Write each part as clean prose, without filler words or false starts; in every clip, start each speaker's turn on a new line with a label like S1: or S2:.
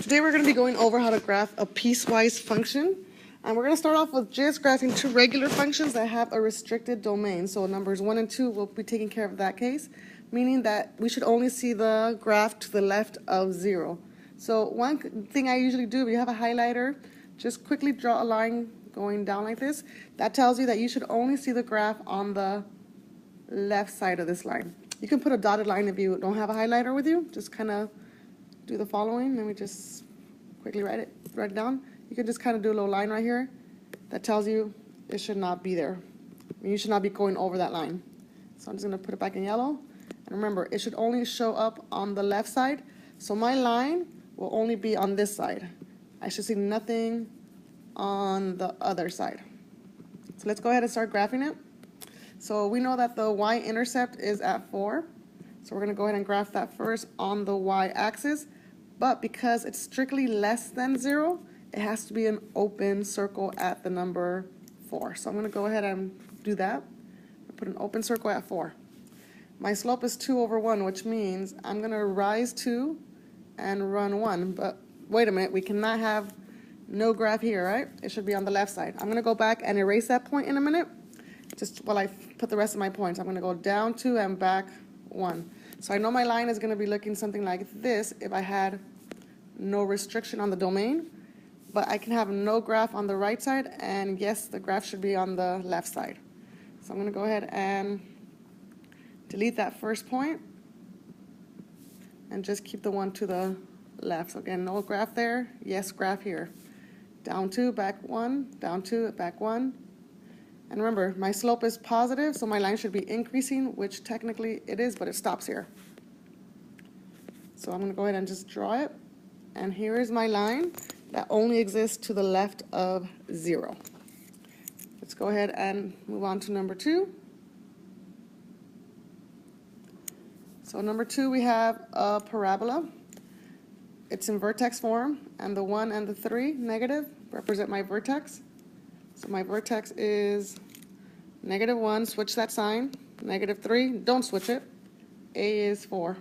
S1: Today we're going to be going over how to graph a piecewise function. And we're going to start off with just graphing two regular functions that have a restricted domain. So numbers 1 and 2 will be taking care of that case, meaning that we should only see the graph to the left of 0. So one thing I usually do, if you have a highlighter, just quickly draw a line going down like this. That tells you that you should only see the graph on the left side of this line. You can put a dotted line if you don't have a highlighter with you. Just kind of do the following. Let me just quickly write it down. You can just kind of do a little line right here that tells you it should not be there. You should not be going over that line. So I'm just going to put it back in yellow. And remember, it should only show up on the left side. So my line will only be on this side. I should see nothing on the other side. So let's go ahead and start graphing it. So we know that the y-intercept is at 4. So we're going to go ahead and graph that first on the y-axis. But because it's strictly less than 0, it has to be an open circle at the number 4. So I'm going to go ahead and do that. Put an open circle at 4. My slope is 2 over 1, which means I'm going to rise 2 and run 1. But wait a minute, we cannot have no graph here, right? It should be on the left side. I'm going to go back and erase that point in a minute, just while I put the rest of my points. I'm going to go down 2 and back 1. So I know my line is going to be looking something like this if I had no restriction on the domain. But I can have no graph on the right side, and yes, the graph should be on the left side. So I'm going to go ahead and delete that first point and just keep the one to the left. So again, no graph there, yes, graph here. Down 2, back 1, down 2, back 1. And remember, my slope is positive, so my line should be increasing, which technically it is, but it stops here. So I'm going to go ahead and just draw it. And here is my line that only exists to the left of 0. Let's go ahead and move on to number 2. So number 2, we have a parabola. It's in vertex form, and the 1 and the 3 negative represent my vertex. So my vertex is -1, switch that sign. -3, don't switch it. A is 4.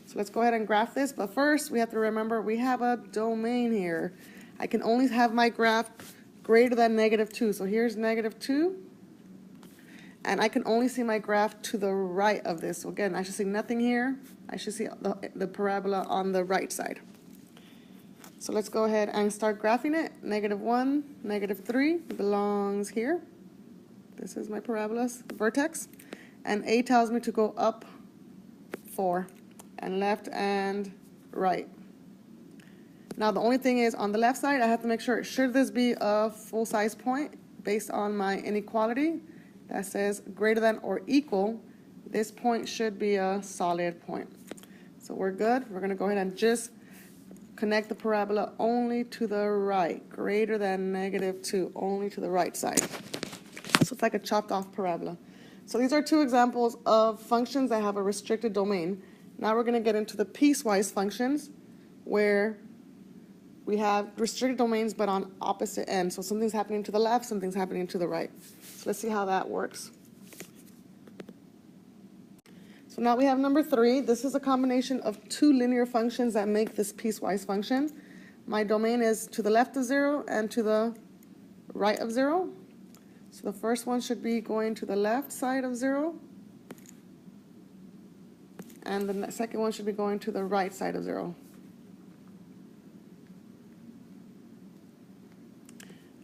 S1: So let's go ahead and graph this, but first we have to remember we have a domain here. I can only have my graph greater than -2. So here's -2, and I can only see my graph to the right of this. So again, I should see nothing here. I should see the parabola on the right side. So let's go ahead and start graphing it. -1, -3 belongs here. This is my parabola's vertex. And A tells me to go up 4, and left and right. Now the only thing is, on the left side, I have to make sure, should this be a full-size point based on my inequality that says greater than or equal, this point should be a solid point. So we're good. We're going to go ahead and just connect the parabola only to the right, greater than -2, only to the right side. So it's like a chopped off parabola. So these are two examples of functions that have a restricted domain. Now we're going to get into the piecewise functions where we have restricted domains but on opposite ends. So something's happening to the left, something's happening to the right. So let's see how that works. So now we have number 3. This is a combination of two linear functions that make this piecewise function. My domain is to the left of 0 and to the right of 0. So the first one should be going to the left side of 0. And the second one should be going to the right side of 0.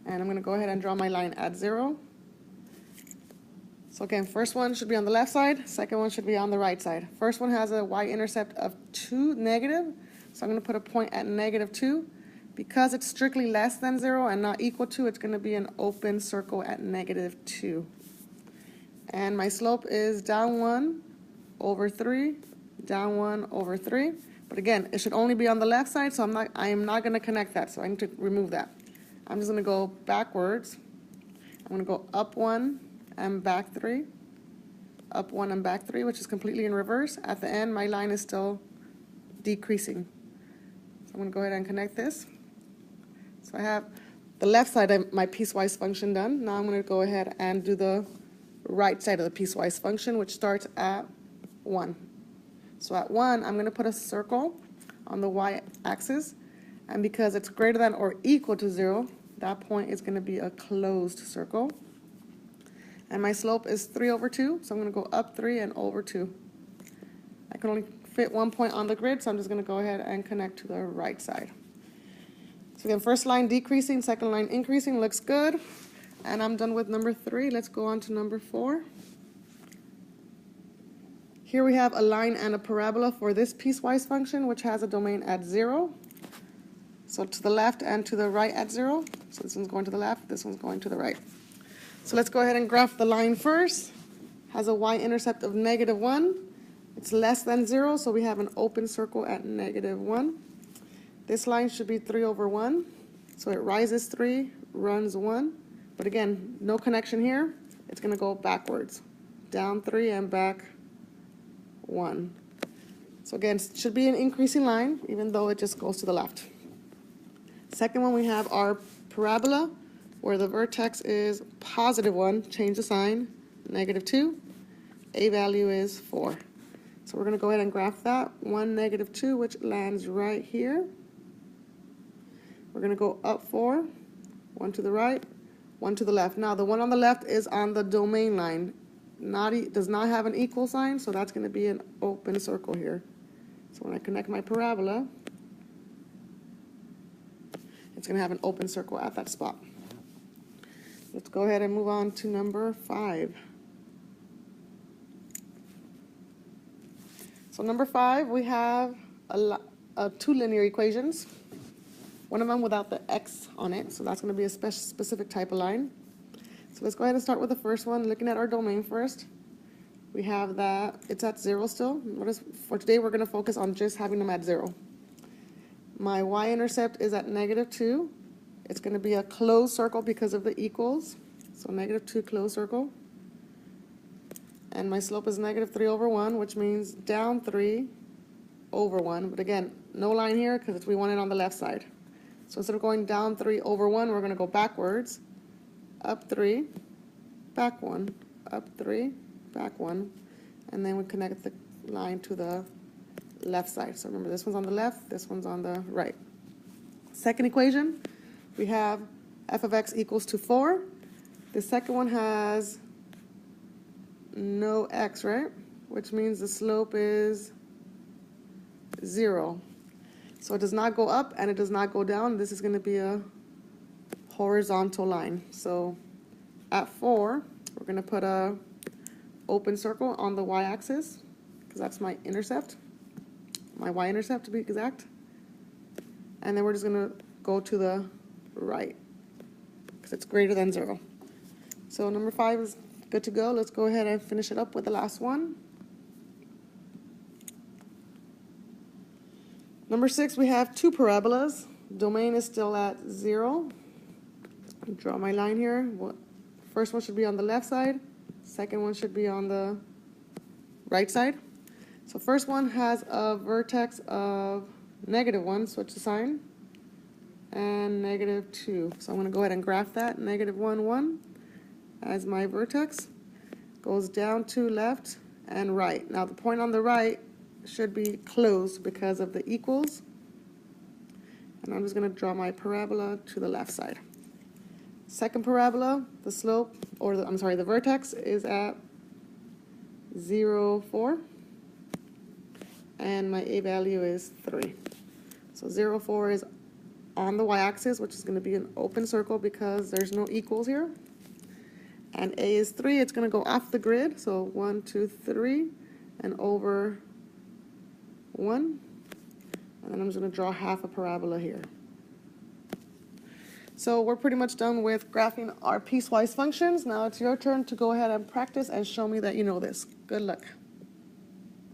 S1: And I'm going to go ahead and draw my line at 0. So again, first one should be on the left side, second one should be on the right side. First one has a y-intercept of 2 negative, so I'm going to put a point at -2. Because it's strictly less than 0 and not equal to, it's going to be an open circle at -2. And my slope is down 1 over 3, down 1 over 3. But again, it should only be on the left side, so I am not going to connect that, so I need to remove that. I'm just going to go backwards. I'm going to go up 1 and back 3, up 1 and back 3, which is completely in reverse. At the end, my line is still decreasing. So I'm going to go ahead and connect this. So I have the left side of my piecewise function done. Now I'm going to go ahead and do the right side of the piecewise function, which starts at 1. So at 1, I'm going to put a circle on the y-axis, And because it's greater than or equal to 0, that point is going to be a closed circle. And my slope is 3 over 2, so I'm going to go up 3 and over 2. I can only fit one point on the grid, so I'm just going to go ahead and connect to the right side. So again, first line decreasing, second line increasing, looks good. And I'm done with number 3. Let's go on to number 4. Here we have a line and a parabola for this piecewise function, which has a domain at 0. So to the left and to the right at 0. So this one's going to the left, this one's going to the right. So let's go ahead and graph the line first. Has a y-intercept of -1. It's less than 0, so we have an open circle at -1. This line should be 3 over 1. So it rises 3, runs 1. But again, no connection here. It's going to go backwards. Down 3 and back 1. So again, it should be an increasing line, even though it just goes to the left. Second one, we have our parabola, where the vertex is +1, change the sign, -2. A value is 4. So we're going to go ahead and graph that. 1, -2, which lands right here. We're going to go up 4, 1 to the right, 1 to the left. Now, the one on the left is on the domain line. Does not have an equal sign, so that's going to be an open circle here. So when I connect my parabola, it's going to have an open circle at that spot. Let's go ahead and move on to number 5. So number 5, we have two linear equations. One of them without the x on it, so that's going to be a specific type of line. So let's go ahead and start with the first one, looking at our domain first. We have that it's at 0 still. For today, we're going to focus on just having them at 0. My y-intercept is at -2. It's going to be a closed circle because of the equals. So -2 closed circle. And my slope is -3 over 1, which means down 3 over 1. But again, no line here because we want it on the left side. So instead of going down 3 over 1, we're going to go backwards. Up 3, back 1, up 3, back 1. And then we connect the line to the left side. So remember, this one's on the left, this one's on the right. Second equation, we have f of x equals to 4. The second one has no x, right? Which means the slope is 0. So it does not go up and it does not go down. This is going to be a horizontal line. So at 4, we're going to put a open circle on the y-axis because that's my intercept, my y-intercept to be exact. And then we're just going to go to the right because it's greater than 0. So number 5 is good to go. Let's go ahead and finish it up with the last one. Number 6, we have two parabolas. Domain is still at 0. Draw my line here. First one should be on the left side. Second one should be on the right side. So first one has a vertex of -1, switch the sign, and -2. So I'm going to go ahead and graph that. -1, 1 as my vertex. Goes down to left and right. Now the point on the right should be closed because of the equals. And I'm just going to draw my parabola to the left side. Second parabola, the slope, or the vertex is at 0, 4. And my a value is 3. So 0, 4 is on the y-axis, which is going to be an open circle because there's no equals here. And a is 3. It's going to go off the grid. So 1, 2, 3, and over 1. And then I'm just going to draw half a parabola here. So we're pretty much done with graphing our piecewise functions. Now it's your turn to go ahead and practice and show me that you know this. Good luck.